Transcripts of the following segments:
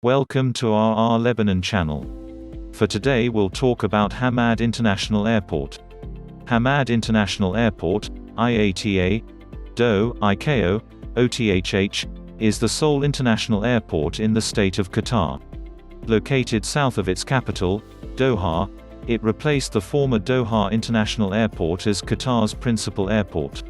Welcome to our Lebanon channel. For today we'll talk about Hamad International Airport. Hamad International Airport, IATA, DO, ICAO, OTHH, is the sole international airport in the state of Qatar. Located south of its capital, Doha, it replaced the former Doha International Airport as Qatar's principal airport.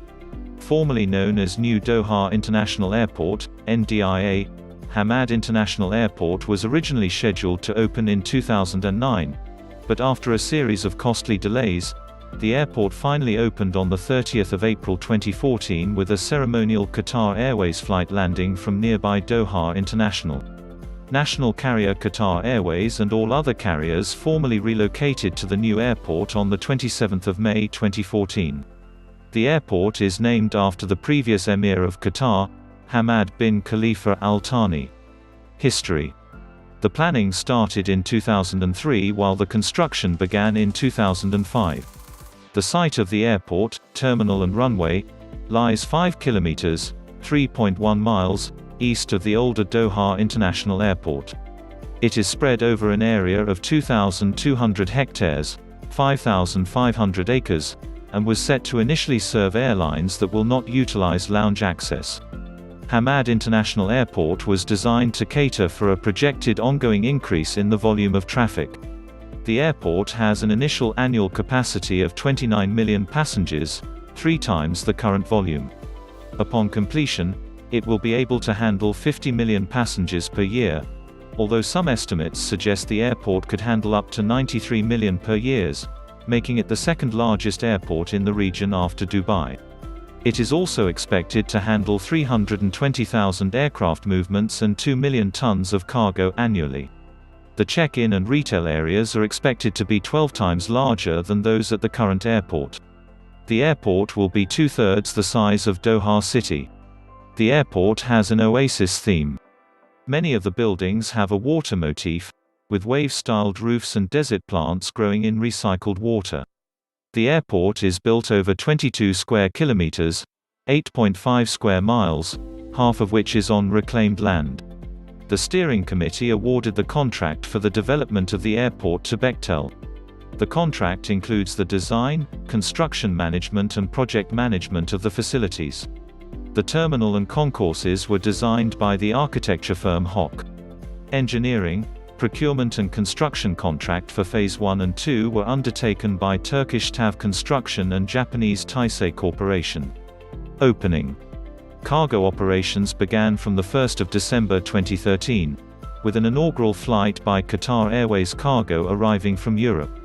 Formerly known as New Doha International Airport, NDIA, Hamad International Airport was originally scheduled to open in 2009, but after a series of costly delays, the airport finally opened on the 30th of April 2014 with a ceremonial Qatar Airways flight landing from nearby Doha International. National carrier Qatar Airways and all other carriers formally relocated to the new airport on the 27th of May 2014. The airport is named after the previous Emir of Qatar, Hamad bin Khalifa Al Thani. History. The planning started in 2003 while the construction began in 2005. The site of the airport, terminal and runway, lies 5 kilometers, 3.1 miles, east of the older Doha International Airport. It is spread over an area of 2,200 hectares, 5,500 acres, and was set to initially serve airlines that will not utilize lounge access. Hamad International Airport was designed to cater for a projected ongoing increase in the volume of traffic. The airport has an initial annual capacity of 29 million passengers, 3 times the current volume. Upon completion, it will be able to handle 50 million passengers per year, although some estimates suggest the airport could handle up to 93 million per year, making it the second largest airport in the region after Dubai. It is also expected to handle 320,000 aircraft movements and 2 million tons of cargo annually. The check-in and retail areas are expected to be 12 times larger than those at the current airport. The airport will be 2/3 the size of Doha City. The airport has an oasis theme. Many of the buildings have a water motif, with wave-styled roofs and desert plants growing in recycled water. The airport is built over 22 square kilometers, 8.5 square miles, half of which is on reclaimed land. The steering committee awarded the contract for the development of the airport to Bechtel. The contract includes the design, construction management and project management of the facilities. The terminal and concourses were designed by the architecture firm Hock. Engineering, procurement and construction contract for Phase 1 and 2 were undertaken by Turkish TAV Construction and Japanese Taisei Corporation. Opening. Cargo operations began from the 1st of December 2013, with an inaugural flight by Qatar Airways Cargo arriving from Europe.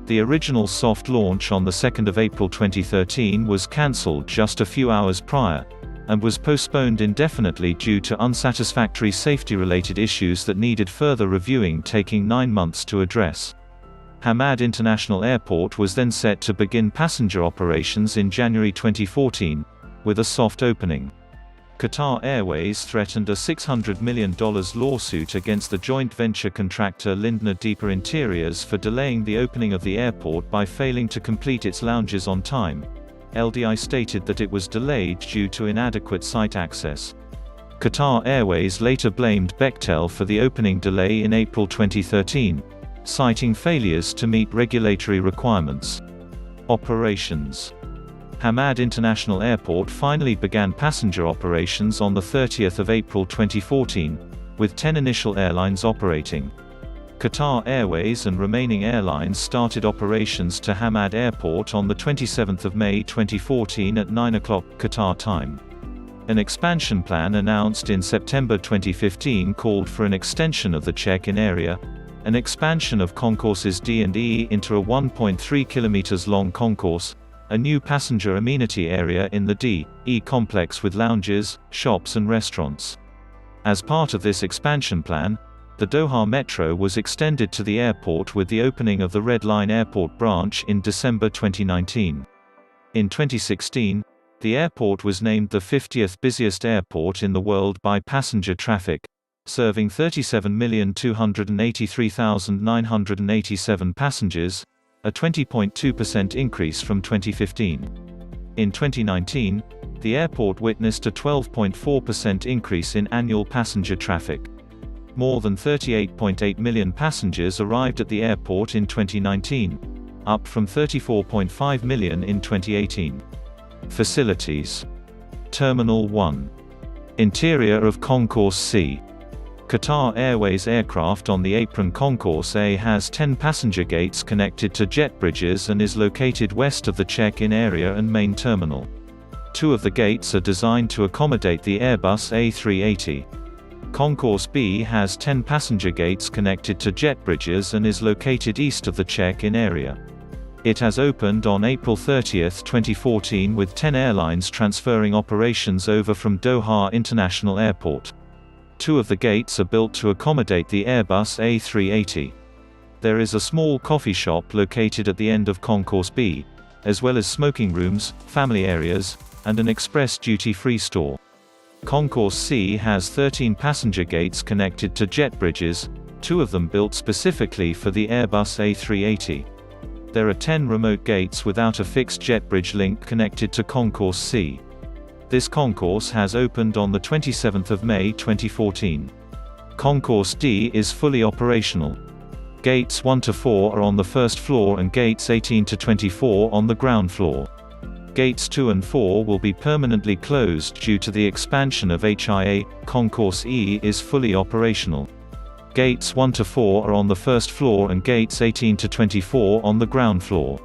The original soft launch on the 2nd of April 2013 was cancelled just a few hours prior, and was postponed indefinitely due to unsatisfactory safety-related issues that needed further reviewing, taking 9 months to address. Hamad International Airport was then set to begin passenger operations in January 2014, with a soft opening. Qatar Airways threatened a $600 million lawsuit against the joint venture contractor Lindner Deeper Interiors for delaying the opening of the airport by failing to complete its lounges on time. LDI stated that it was delayed due to inadequate site access. Qatar Airways later blamed Bechtel for the opening delay in April 2013, citing failures to meet regulatory requirements. Operations. Hamad International Airport finally began passenger operations on the 30th of April 2014, with 10 initial airlines operating. Qatar Airways and remaining airlines started operations to Hamad Airport on the 27th of May 2014 at 9 o'clock Qatar time. An expansion plan announced in September 2015 called for an extension of the check-in area, an expansion of concourses D and E into a 1.3 km long concourse, a new passenger amenity area in the D/E complex with lounges, shops and restaurants. As part of this expansion plan, the Doha Metro was extended to the airport with the opening of the Red Line Airport branch in December 2019. In 2016, the airport was named the 50th busiest airport in the world by passenger traffic, serving 37,283,987 passengers, a 20.2% increase from 2015. In 2019, the airport witnessed a 12.4% increase in annual passenger traffic. More than 38.8 million passengers arrived at the airport in 2019, up from 34.5 million in 2018. Facilities. Terminal 1. Interior of Concourse C. Qatar Airways aircraft on the apron Concourse A has 10 passenger gates connected to jet bridges and is located west of the check-in area and main terminal. 2 of the gates are designed to accommodate the Airbus A380. Concourse B has 10 passenger gates connected to jet bridges and is located east of the check-in area. It has opened on April 30, 2014 with 10 airlines transferring operations over from Doha International Airport. 2 of the gates are built to accommodate the Airbus A380. There is a small coffee shop located at the end of Concourse B, as well as smoking rooms, family areas, and an express duty-free store. Concourse C has 13 passenger gates connected to jet bridges, 2 of them built specifically for the Airbus A380. There are 10 remote gates without a fixed jet bridge link connected to Concourse C. This concourse has opened on the 27th of May 2014. Concourse D is fully operational. Gates 1 to 4 are on the first floor and gates 18 to 24 on the ground floor. Gates 2 and 4 will be permanently closed due to the expansion of HIA. Concourse E is fully operational. Gates 1 to 4 are on the first floor and gates 18 to 24 on the ground floor.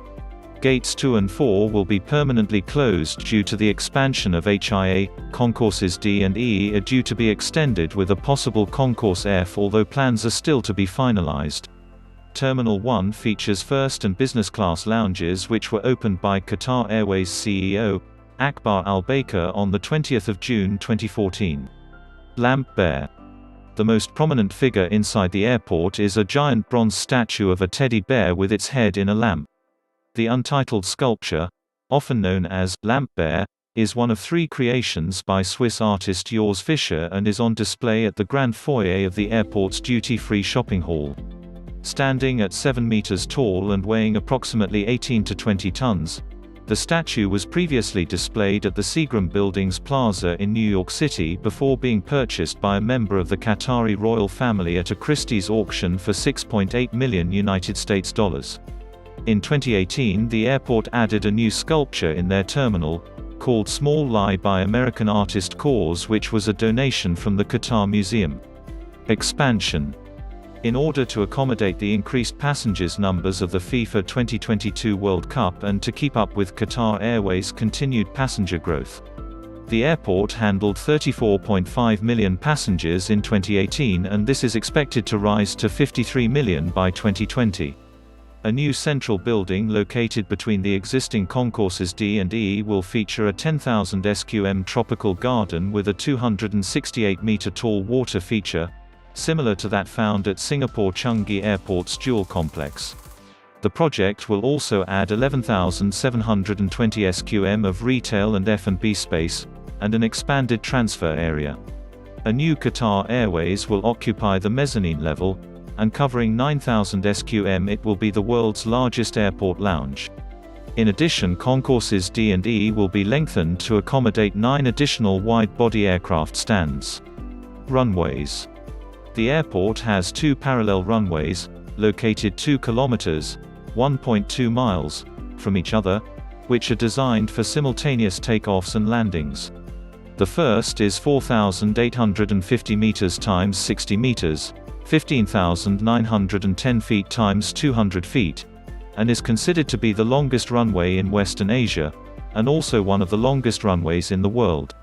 Gates 2 and 4 will be permanently closed due to the expansion of HIA. Concourses D and E are due to be extended with a possible Concourse F, although plans are still to be finalized. Terminal 1 features first and business class lounges which were opened by Qatar Airways CEO, Akbar Al-Baker on the 20th of June 2014. Lamp Bear. The most prominent figure inside the airport is a giant bronze statue of a teddy bear with its head in a lamp. The untitled sculpture, often known as Lamp Bear, is one of 3 creations by Swiss artist Urs Fischer and is on display at the grand foyer of the airport's duty-free shopping hall. Standing at 7 meters tall and weighing approximately 18 to 20 tons, the statue was previously displayed at the Seagram Building's Plaza in New York City before being purchased by a member of the Qatari royal family at a Christie's auction for $6.8 million. In 2018, the airport added a new sculpture in their terminal, called Small Lie by American artist Cause, which was a donation from the Qatar Museum. Expansion. In order to accommodate the increased passengers numbers of the FIFA 2022 World Cup and to keep up with Qatar Airways' continued passenger growth, the airport handled 34.5 million passengers in 2018 and this is expected to rise to 53 million by 2020. A new central building located between the existing concourses D and E will feature a 10,000 sqm tropical garden with a 268-meter tall water feature, similar to that found at Singapore Changi Airport's Jewel Complex. The project will also add 11,720 sqm of retail and F&B space, and an expanded transfer area. A new Qatar Airways will occupy the mezzanine level, and covering 9,000 sqm it will be the world's largest airport lounge. In addition, concourses D and E will be lengthened to accommodate 9 additional wide-body aircraft stands. Runways. The airport has 2 parallel runways, located 2 kilometers, 1.2 miles, from each other, which are designed for simultaneous takeoffs and landings. The first is 4,850 meters times 60 meters, 15,910 feet times 200 feet, and is considered to be the longest runway in Western Asia, and also one of the longest runways in the world.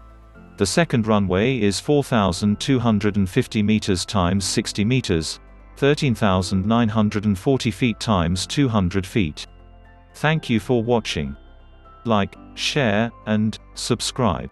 The second runway is 4,250 meters times 60 meters, 13,940 feet times 200 feet. Thank you for watching. Like, share, and subscribe.